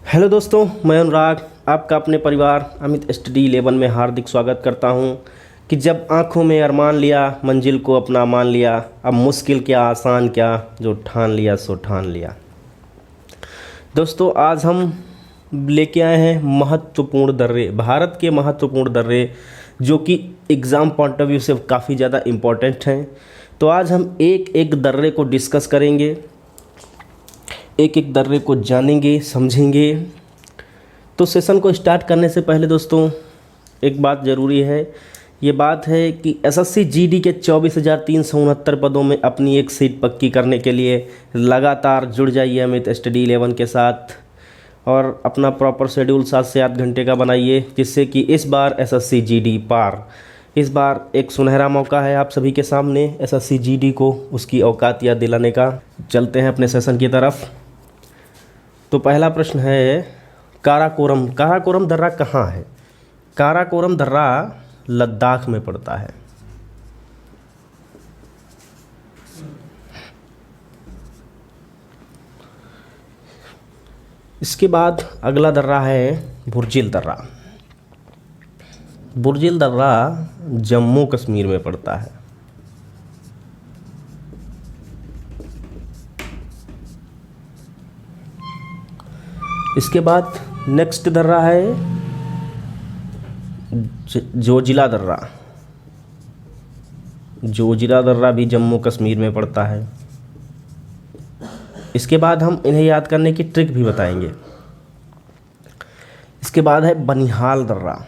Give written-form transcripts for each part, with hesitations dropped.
Hello दोस्तों, मैं अनुराग आपका अपने परिवार अमित स्टडी 11 में हार्दिक स्वागत करता हूं कि जब आंखों में अरमान लिया मंजिल को अपना मान लिया, अब मुश्किल क्या आसान क्या, जो ठान लिया सो ठान लिया। दोस्तों, आज हम लेके आए हैं महत्वपूर्ण दर्रे, भारत के महत्वपूर्ण दर्रे जो कि एग्ज़ाम पॉइंट ऑफ व्यू से काफ़ी ज़्यादा इम्पोर्टेंट हैं। तो आज हम एक एक दर्रे को डिस्कस करेंगे, एक एक दर्रे को जानेंगे समझेंगे। तो सेशन को स्टार्ट करने से पहले दोस्तों एक बात ज़रूरी है, ये बात है कि एसएससी जीडी के 24,369 पदों में अपनी एक सीट पक्की करने के लिए लगातार जुड़ जाइए अमित स्टडी 11 के साथ और अपना प्रॉपर शेड्यूल 7 से 8 घंटे का बनाइए, जिससे कि इस बार एसएससी जीडी पार। इस बार एक सुनहरा मौका है आप सभी के सामने एसएससी जीडी को उसकी औकात याद दिलाने का। चलते हैं अपने सेशन की तरफ। तो पहला प्रश्न है, काराकोरम दर्रा कहाँ है? काराकोरम दर्रा लद्दाख में पड़ता है। इसके बाद अगला दर्रा है बुर्जिल दर्रा। बुर्जिल दर्रा जम्मू कश्मीर में पड़ता है। इसके बाद नेक्स्ट दर्रा है जोजिला दर्रा। जोजिला दर्रा भी जम्मू कश्मीर में पड़ता है। इसके बाद हम इन्हें याद करने की ट्रिक भी बताएंगे। इसके बाद है बनिहाल दर्रा।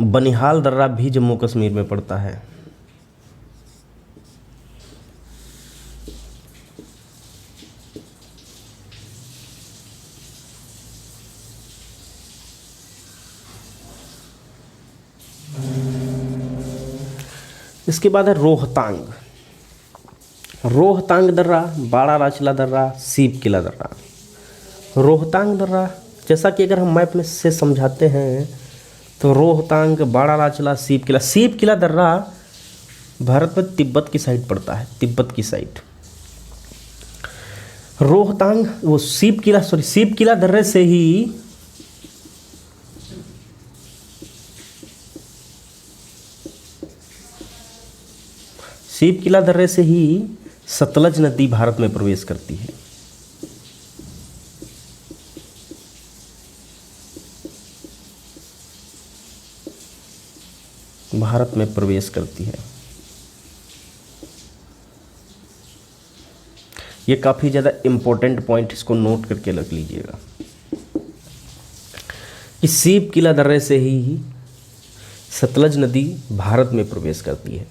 बनिहाल दर्रा भी जम्मू कश्मीर में पड़ता है। इसके बाद है रोहतांग। रोहतांग दर्रा, बाड़ाराचला दर्रा, सीप किला दर्रा। रोहतांग दर्रा जैसा कि अगर हम मैप में से समझाते हैं तो रोहतांग, बाड़ाराचला, सीप किला दर्रा भारत में तिब्बत की साइड पड़ता है, तिब्बत की साइड। रोहतांग वो सीप किला दर्रे से ही सीप किला दर्रे से ही सतलज नदी भारत में प्रवेश करती है। भारत में प्रवेश करती है। ये काफ़ी ज़्यादा इम्पोर्टेंट पॉइंट, इसको नोट करके रख लीजिएगा कि सीप किला दर्रे से ही सतलज नदी भारत में प्रवेश करती है।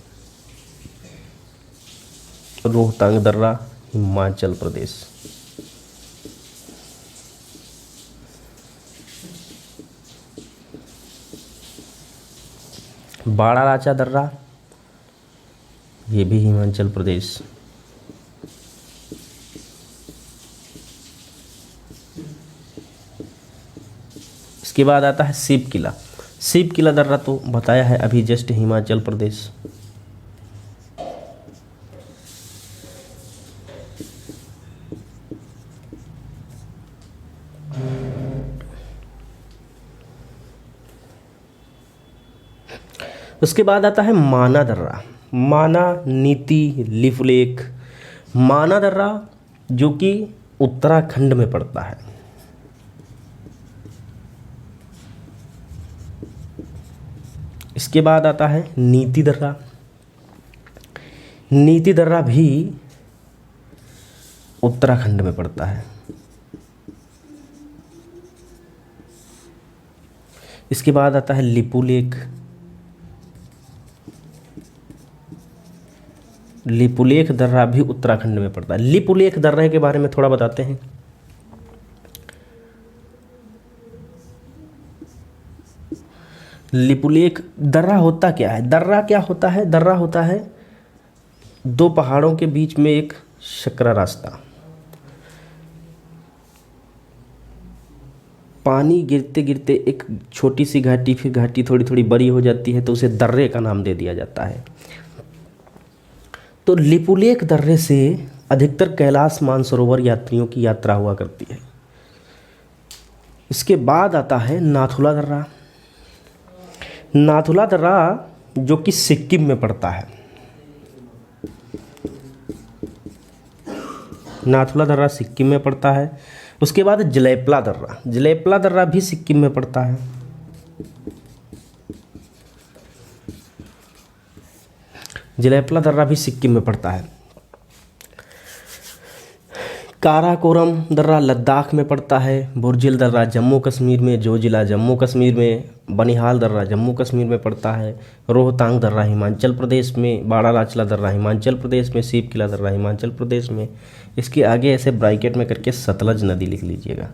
रोहतांग दर्रा हिमाचल प्रदेश। बाड़ाराचा दर्रा ये भी हिमाचल प्रदेश। इसके बाद आता है सीप किला दर्रा तो बताया है अभी जस्ट, हिमाचल प्रदेश। उसके बाद आता है माना दर्रा। माना, नीति, लिपुलेख। माना दर्रा जो कि उत्तराखंड में पड़ता है। इसके बाद आता है नीति दर्रा। नीति दर्रा भी उत्तराखंड में पड़ता है। इसके बाद आता है लिपुलेख। लिपुलेख दर्रा भी उत्तराखंड में पड़ता है। लिपुलेख दर्रे के बारे में थोड़ा बताते हैं। लिपुलेख दर्रा होता क्या है? दर्रा होता है दो पहाड़ों के बीच में एक सकरा रास्ता। पानी गिरते गिरते एक छोटी सी घाटी, फिर घाटी थोड़ी थोड़ी बड़ी हो जाती है तो उसे दर्रे का नाम दे दिया जाता है। तो लिपुलेख दर्रे से अधिकतर कैलाश मानसरोवर यात्रियों की यात्रा हुआ करती है। इसके बाद आता है नाथुला दर्रा। नाथुला दर्रा जो कि सिक्किम में पड़ता है। नाथुला दर्रा सिक्किम में पड़ता है। उसके बाद जलेपला दर्रा। जलेपला दर्रा भी सिक्किम में पड़ता है। जलेपला दर्रा भी सिक्किम में पड़ता है। काराकोरम दर्रा लद्दाख में पड़ता है। बुर्जिल दर्रा जम्मू कश्मीर में, जोजिला जम्मू कश्मीर में, बनिहाल दर्रा जम्मू कश्मीर में पड़ता है। रोहतांग दर्रा हिमाचल प्रदेश में, बाड़ालाचला दर्रा हिमाचल प्रदेश में, सीप किला दर्रा हिमाचल प्रदेश में। इसके आगे ऐसे ब्रैकेट में करके सतलज नदी लिख लीजिएगा,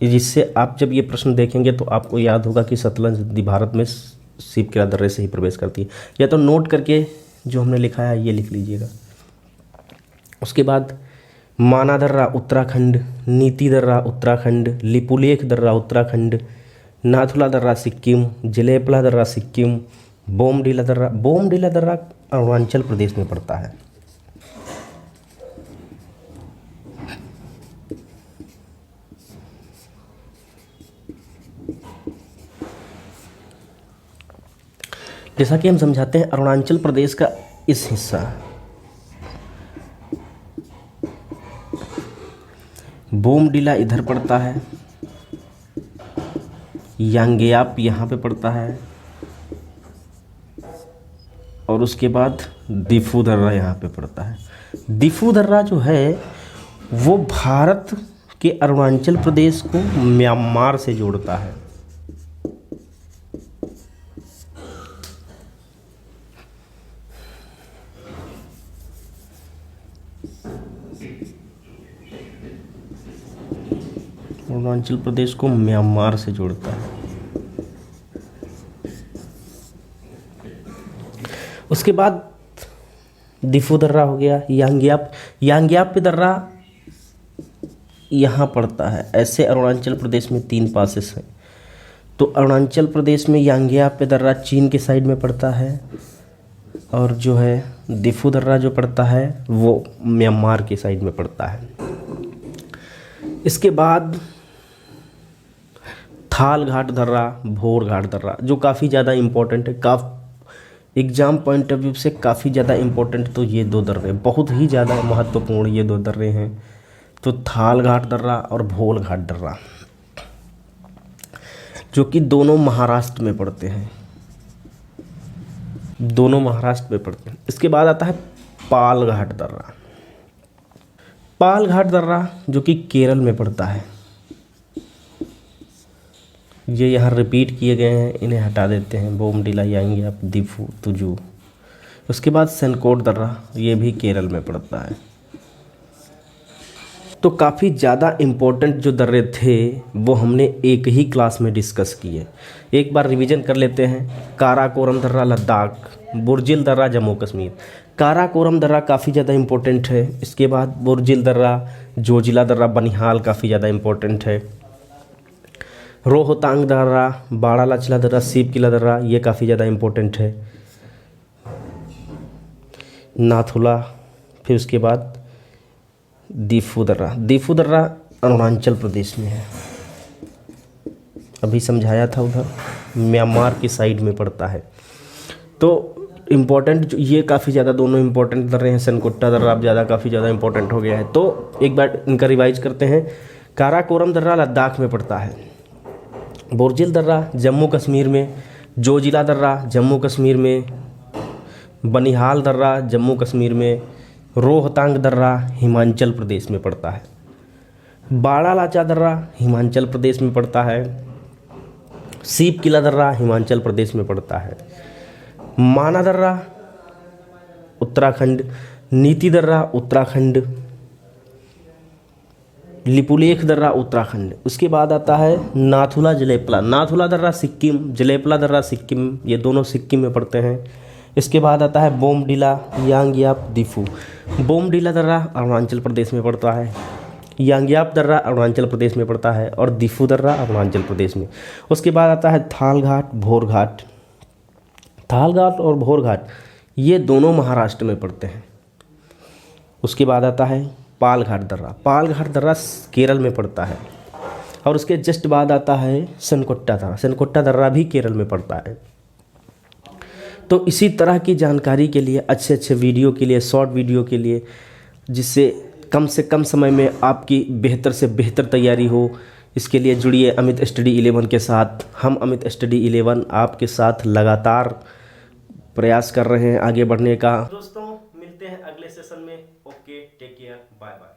जिससे आप जब ये प्रश्न देखेंगे तो आपको याद होगा कि सतलज नदी भारत में सीप किला दर्रे से ही प्रवेश करती है। या तो नोट करके जो हमने लिखा है ये लिख लीजिएगा। उसके बाद माना दर्रा उत्तराखंड, नीति दर्रा उत्तराखंड, लिपुलेख दर्रा उत्तराखंड, नाथुला दर्रा सिक्किम, जलेपला दर्रा सिक्किम, बोमडीला दर्रा अरुणाचल प्रदेश में पड़ता है। जैसा कि हम समझाते हैं अरुणाचल प्रदेश का इस हिस्सा, बोमडीला इधर पड़ता है, यांगेयाप यहाँ पे पड़ता है, और उसके बाद दिफू दर्रा यहाँ पे पड़ता है। दिफू दर्रा जो है वो भारत के अरुणाचल प्रदेश को म्यांमार से जोड़ता है। अरुणाचल प्रदेश को म्यांमार से जोड़ता है। उसके बाद दिफू दर्रा हो गया। यांगयाप पे दर्रा यहाँ पड़ता है। ऐसे अरुणाचल प्रदेश में 3 पासेस हैं। तो अरुणाचल प्रदेश में यांगयाप पे दर्रा चीन के साइड में पड़ता है, और जो है दिफू दर्रा जो पड़ता है वो म्यांमार के साइड में पड़ता है। इसके बाद थाल घाट दर्रा, भोर घाट दर्रा, जो काफ़ी ज़्यादा इम्पोर्टेंट है। एग्ज़ाम पॉइंट ऑफ व्यू से काफ़ी ज़्यादा इम्पोर्टेंट तो ये 2 दर्रे, बहुत ही ज़्यादा महत्वपूर्ण ये 2 दर्रे हैं। तो थाल घाट दर्रा और भोल घाट दर्रा, जो कि दोनों महाराष्ट्र में पड़ते हैं। दोनों महाराष्ट्र में पड़ते हैं। इसके बाद आता है पाल घाट दर्रा। पाल घाट दर्रा जो कि केरल में पड़ता है। ये यहाँ रिपीट किए गए हैं, इन्हें हटा देते हैं। बोमडीला, यांगयाप, दिफू, तुजू। उसके बाद सनकोट दर्रा, ये भी केरल में पड़ता है। तो काफ़ी ज़्यादा इम्पोर्टेंट जो दर्रे थे वो हमने एक ही क्लास में डिस्कस किए। एक बार रिवीजन कर लेते हैं। काराकोरम दर्रा लद्दाख, बुर्जिल दर्रा जम्मू कश्मीर। काराकोरम दर्रा काफ़ी ज़्यादा इम्पोर्टेंट है। इसके बाद बुर्जिल दर्रा, जोजिला दर्रा, बनिहाल काफ़ी ज़्यादा इम्पोर्टेंट है। रोहतांग दर्रा, बाड़ालाचला दर्रा, सीप किला दर्रा, ये काफ़ी ज़्यादा इम्पोर्टेंट है। नाथुला, फिर उसके बाद दिफू दर्रा अरुणाचल प्रदेश में है। अभी समझाया था, उधर म्यांमार की साइड में पड़ता है। तो इम्पोर्टेंट ये काफ़ी ज़्यादा दोनों इम्पोर्टेंट दर्रे हैं। सनकोट्टा दर्रा अब ज़्यादा काफ़ी ज़्यादा इम्पोर्टेंट हो गया है। तो एक बार इनका रिवाइज करते हैं। काराकोरम दर्रा लद्दाख में पड़ता है। बुर्जिल दर्रा जम्मू कश्मीर में, जोजिला दर्रा जम्मू कश्मीर में, बनिहाल दर्रा जम्मू कश्मीर में, रोहतांग दर्रा हिमाचल प्रदेश में पड़ता है। बाड़ालाचा दर्रा हिमाचल प्रदेश में पड़ता है। सीप किला दर्रा हिमाचल प्रदेश में पड़ता है। माना दर्रा उत्तराखंड, नीति दर्रा उत्तराखंड, लिपुलेख दर्रा उत्तराखंड। उसके बाद आता है नाथुला जलेपला। नाथुला दर्रा सिक्किम, जलेपला दर्रा सिक्किम, ये दोनों सिक्किम में पड़ते हैं। इसके बाद आता है बोमडीला, यांगयाप, दिफू। बोमडीला दर्रा अरुणाचल प्रदेश में पड़ता है। यांगयाप दर्रा अरुणाचल प्रदेश में पड़ता है, और दिफू दर्रा अरुणाचल प्रदेश में। उसके बाद आता है थाल घाट, भोर घाट। थाल घाट और भोर घाट ये दोनों महाराष्ट्र में पड़ते हैं। उसके बाद आता है पालघाट दर्रा। पालघाट दर्रा केरल में पड़ता है। और उसके जस्ट बाद आता है सनकोट्टा दर्रा। सनकोट्टा दर्रा भी केरल में पड़ता है। तो इसी तरह की जानकारी के लिए, अच्छे अच्छे वीडियो के लिए, शॉर्ट वीडियो के लिए, जिससे कम से कम समय में आपकी बेहतर से बेहतर तैयारी हो, इसके लिए जुड़िए अमित स्टडी 11 के साथ। हम अमित स्टडी 11 आपके साथ लगातार प्रयास कर रहे हैं आगे बढ़ने का। दोस्तों मिलते हैं अगले सेशन में। Okay, take care, bye bye.